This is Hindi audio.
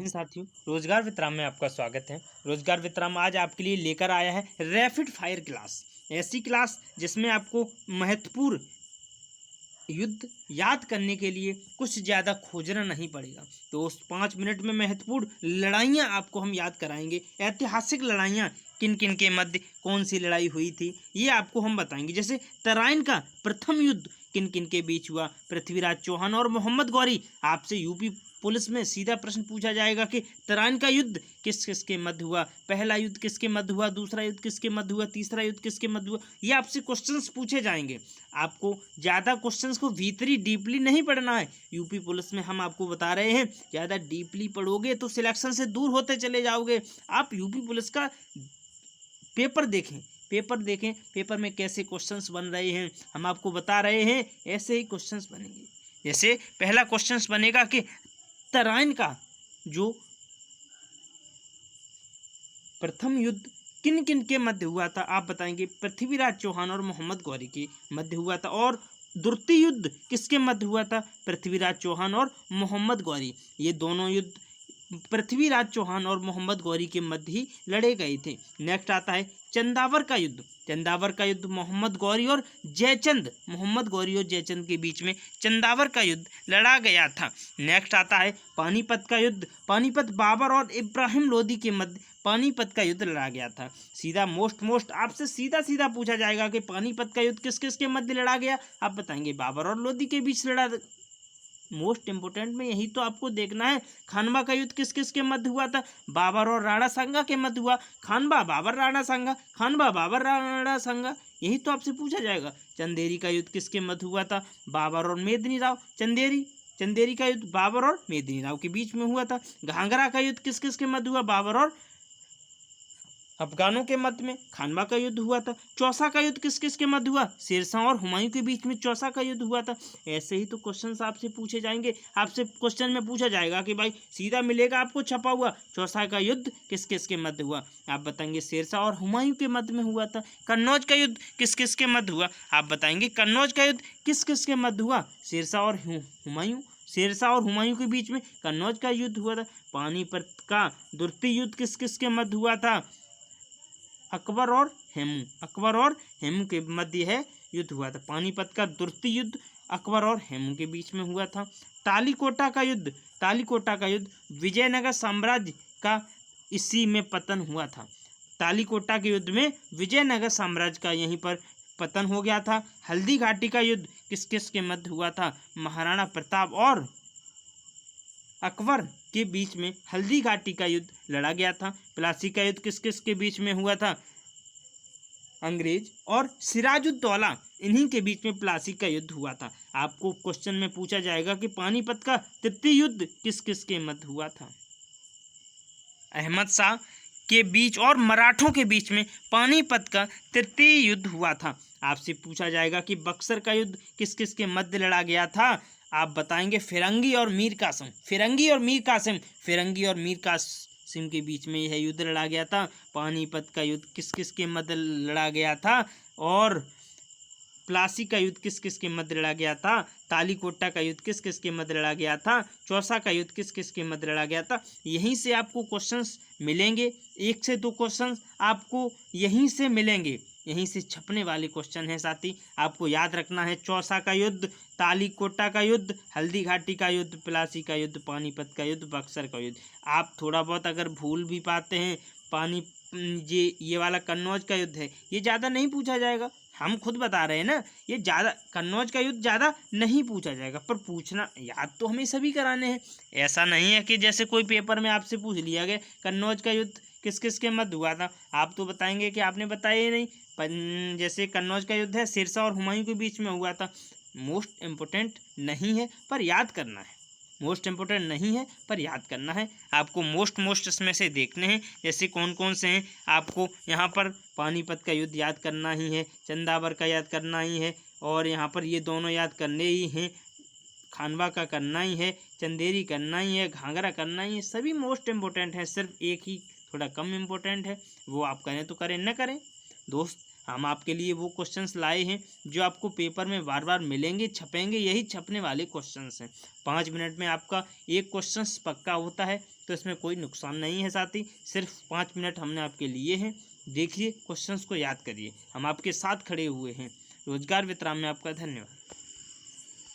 इन साथियों, रोजगार वित्राम में आपका स्वागत है। रोजगार वित्राम आज आपके लिए लेकर आया है रैपिड फायर क्लास। ऐसी क्लास जिसमें आपको महत्वपूर्ण युद्ध याद करने के लिए कुछ ज़्यादा खोजना नहीं पड़ेगा। तो उस 5 मिनट में महत्वपूर्ण लड़ाइयाँ आपको हम याद कराएंगे। ऐतिहासिक लड़ाइयाँ किन किन के मध्य कौन सी लड़ाई हुई थी, ये आपको हम बताएंगे। जैसे तराइन का प्रथम युद्ध किन किन के बीच हुआ, पृथ्वीराज चौहान और मोहम्मद गौरी। आपसे यूपी पुलिस में सीधा प्रश्न पूछा जाएगा कि तराइन का युद्ध किस किस के मध्य हुआ, पहला युद्ध किसके मध्य हुआ, दूसरा युद्ध किसके मध्य हुआ, तीसरा युद्ध किसके मध्य हुआ। ये आपसे क्वेश्चंस पूछे जाएंगे। आपको ज़्यादा क्वेश्चंस को भीतरी डीपली नहीं पढ़ना है। यूपी पुलिस में हम आपको बता रहे हैं, ज़्यादा डीपली पढ़ोगे तो सिलेक्शन से दूर होते चले जाओगे। आप यूपी पुलिस का पेपर देखें, पेपर में कैसे क्वेश्चंस बन रहे हैं हम आपको बता रहे हैं, ऐसे ही क्वेश्चंस बनेंगे। जैसे पहला क्वेश्चंस बनेगा कि तराइन का जो प्रथम युद्ध किन किन के मध्य हुआ था, आप बताएंगे। पृथ्वीराज चौहान और मोहम्मद गौरी के मध्य हुआ था। और द्वितीय युद्ध किसके मध्य हुआ था, पृथ्वीराज चौहान और मोहम्मद गौरी। ये दोनों युद्ध पृथ्वीराज चौहान और मोहम्मद गौरी के मध्य ही लड़े गए थे। नेक्स्ट आता है चंदावर का युद्ध। चंदावर का युद्ध मोहम्मद गौरी और जयचंद के बीच में चंदावर का युद्ध लड़ा गया था। नेक्स्ट आता है पानीपत का युद्ध। पानीपत बाबर और इब्राहिम लोदी के मध्य पानीपत का युद्ध लड़ा गया था। सीधा मोस्ट आपसे सीधा पूछा जाएगा कि पानीपत का युद्ध किस किस के मध्य लड़ा गया, आप बताएंगे बाबर और लोदी के बीच लड़ा। मोस्ट इंपोर्टेंट में यही तो आपको देखना है। खानवा का युद्ध किस किस के मध्य हुआ था, बाबर और राणा सांगा के मध्य हुआ। खानवा बाबर राणा सांगा, यही तो आपसे पूछा जाएगा। चंदेरी का युद्ध किसके मध्य हुआ था, बाबर और मेदिनी राव। चंदेरी का युद्ध बाबर और मेदिनी राव के बीच में हुआ था। घाघरा का युद्ध किस किस के मध्य हुआ, बाबर और अफगानों के मध्य में खानवा का युद्ध हुआ था। चौसा का युद्ध किस किस के मध्य हुआ, शेरशाह और हुमायूं के बीच में चौसा का युद्ध हुआ था। ऐसे ही तो क्वेश्चंस आपसे पूछे जाएंगे। आपसे क्वेश्चन में पूछा जाएगा कि भाई सीधा मिलेगा आपको छपा हुआ, चौसा का युद्ध किस किस के मध्य हुआ, आप बताएंगे शेरशाह और हुमायूं के मध्य में हुआ था। कन्नौज का युद्ध किस किस के मध्य हुआ, आप बताएंगे कन्नौज का युद्ध किस किस के मध्य हुआ, शेरशाह और हुमायूं के बीच में कन्नौज का युद्ध हुआ था। पानीपत का द्वितीय युद्ध किस किस के मध्य हुआ था, अकबर और हेमू के मध्य है युद्ध हुआ था। पानीपत का द्वितीय युद्ध अकबर और हेमू के बीच में हुआ था। तालीकोटा का युद्ध विजयनगर साम्राज्य का इसी में पतन हुआ था। तालीकोटा के युद्ध में विजयनगर साम्राज्य का यहीं पर पतन हो गया था। हल्दी घाटी का युद्ध किस किस के मध्य हुआ था, महाराणा प्रताप और अकबर के बीच में हल्दी घाटी का युद्ध लड़ा गया था। प्लासी का युद्ध किस किस के बीच में हुआ था, अंग्रेज और सिराजुद्दौला, इन्हीं के बीच में प्लासी का युद्ध हुआ था। आपको क्वेश्चन में पूछा जाएगा कि पानीपत का तृतीय युद्ध किस किस के मध्य हुआ था, अहमद शाह के बीच और मराठों के बीच में पानीपत का तृतीय युद्ध हुआ था। आपसे पूछा जाएगा कि बक्सर का युद्ध किस किस के मध्य लड़ा गया था, आप बताएंगे फिरंगी और मीर कासिम के बीच में यह युद्ध लड़ा गया था। पानीपत का युद्ध किस किस के मध्य लड़ा गया था, और प्लासी का युद्ध किस किस के मध्य लड़ा गया था। तालीकोटा का युद्ध किस किस के मध्य लड़ा गया था। चौसा का युद्ध किस किस के मध्य लड़ा गया था। यहीं से आपको क्वेश्चंस मिलेंगे, 1 से 2 क्वेश्चंस आपको यहीं से मिलेंगे। यहीं से छपने वाले क्वेश्चन हैं साथी, आपको याद रखना है। चौसा का युद्ध, तालीकोटा का युद्ध, हल्दी घाटी का युद्ध, प्लासी का युद्ध, पानीपत का युद्ध, बक्सर का युद्ध। आप थोड़ा बहुत अगर भूल भी पाते हैं, ये वाला कन्नौज का युद्ध है, ये ज़्यादा नहीं पूछा जाएगा। हम खुद बता रहे हैं ना, ये ज़्यादा कन्नौज का युद्ध ज़्यादा नहीं पूछा जाएगा, पर पूछना याद तो हमें सभी कराने हैं। ऐसा नहीं है कि जैसे कोई पेपर में आपसे पूछ लिया गया कन्नौज का युद्ध किस किस के मध्य हुआ था, आप तो बताएंगे कि आपने बताया ही नहीं। जैसे कन्नौज का युद्ध है शेरशाह और हुमायूं के बीच में हुआ था। मोस्ट इम्पोर्टेंट नहीं है पर याद करना है। आपको मोस्ट इसमें से देखने हैं, जैसे कौन कौन से हैं। आपको यहाँ पर पानीपत का युद्ध याद करना ही है, चंदावर का याद करना ही है, और यहाँ पर ये दोनों याद करने ही हैं। खानवा का करना ही है, चंदेरी करना ही है, घाघरा करना ही है। सभी मोस्ट इम्पोर्टेंट है, सिर्फ एक ही थोड़ा कम इम्पोर्टेंट है, वो आप करें तो करें, न करें दोस्त। हम आपके लिए वो क्वेश्चंस लाए हैं जो आपको पेपर में बार बार मिलेंगे, छपेंगे, यही छपने वाले क्वेश्चंस हैं। 5 मिनट में आपका एक क्वेश्चंस पक्का होता है। तो इसमें कोई नुकसान नहीं है साथी। सिर्फ 5 मिनट हमने आपके लिए हैं। देखिए, क्वेश्चंस को याद करिए, हम आपके साथ खड़े हुए हैं। रोजगार विश्राम में आपका धन्यवाद।